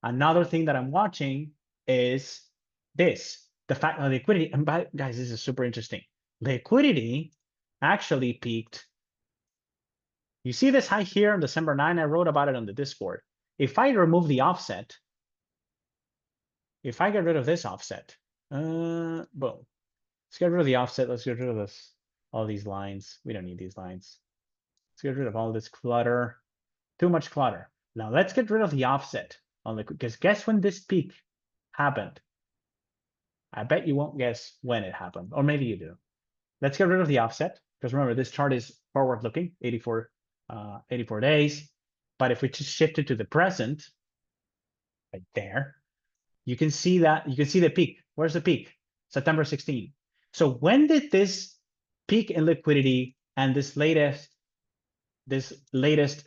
Another thing that I'm watching is this, the fact of liquidity. And guys, this is super interesting. Liquidity actually peaked. You see this high here on December 9, I wrote about it on the Discord. If I remove the offset, if I get rid of this offset, boom. Let's get rid of the offset. Let's get rid of this, all these lines. We don't need these lines. Let's get rid of all this clutter. Too much clutter. Now let's get rid of the offset on the, because guess when this peak happened? I bet you won't guess when it happened, or maybe you do. Let's get rid of the offset, because remember, this chart is forward looking, 84 days. But if we just shift it to the present, right there, you can see that, you can see the peak. Where's the peak? September 16. So when did this peak in liquidity and this latest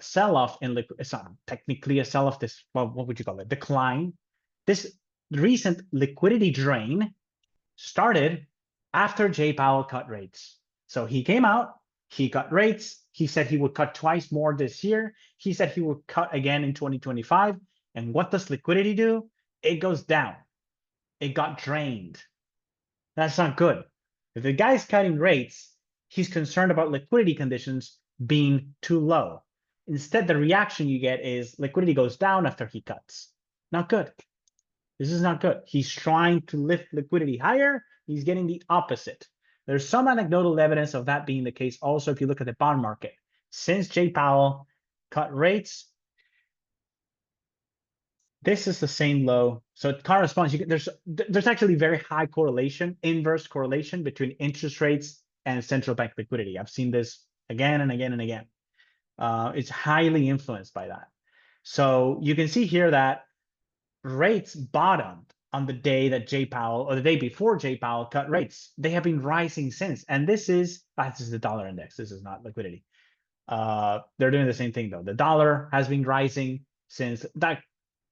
sell-off in liquidity, it's not technically a sell-off, this, well, what would you call it? Decline. This recent liquidity drain started after Jay Powell cut rates. So he came out, he cut rates. He said he would cut twice more this year. He said he would cut again in 2025. And what does liquidity do? It goes down. It got drained. That's not good. If the guy's cutting rates, he's concerned about liquidity conditions being too low. Instead, the reaction you get is liquidity goes down after he cuts. Not good. This is not good. He's trying to lift liquidity higher. He's getting the opposite. There's some anecdotal evidence of that being the case also if you look at the bond market. Since Jay Powell cut rates, this is the same low. So it corresponds. There's actually very high correlation, inverse correlation between interest rates and central bank liquidity. I've seen this again and again and again. It's highly influenced by that. So you can see here that rates bottomed on the day that Jay Powell, or the day before Jay Powell cut rates. They have been rising since. And this is the dollar index. This is not liquidity. They're doing the same thing though. The dollar has been rising since that.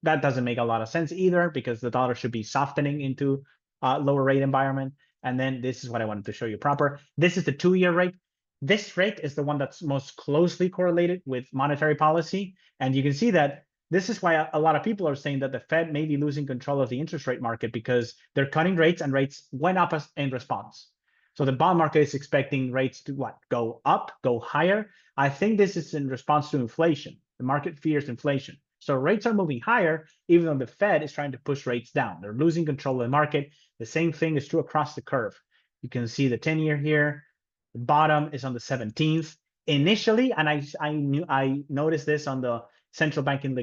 That doesn't make a lot of sense either, because the dollar should be softening into a lower rate environment. And then this is what I wanted to show you proper. This is the 2-year rate. This rate is the one that's most closely correlated with monetary policy. And you can see that this is why a lot of people are saying that the Fed may be losing control of the interest rate market, because they're cutting rates and rates went up in response. So the bond market is expecting rates to what? Go up, go higher. I think this is in response to inflation. The market fears inflation. So rates are moving higher, even though the Fed is trying to push rates down. They're losing control of the market. The same thing is true across the curve. You can see the 10-year here. The bottom is on the 17th. Initially, and I noticed this on the central banking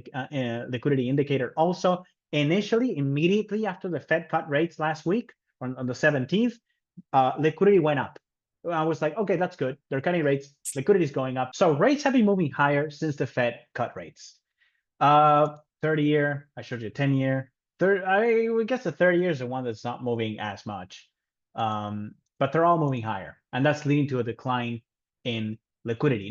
liquidity indicator also. Initially, immediately after the Fed cut rates last week on the 17th, liquidity went up. I was like, okay, that's good. They're cutting rates. Liquidity is going up. So rates have been moving higher since the Fed cut rates. 30-year, I showed you 10-year. I would guess the 30-year is the one that's not moving as much. But they're all moving higher, and that's leading to a decline in liquidity.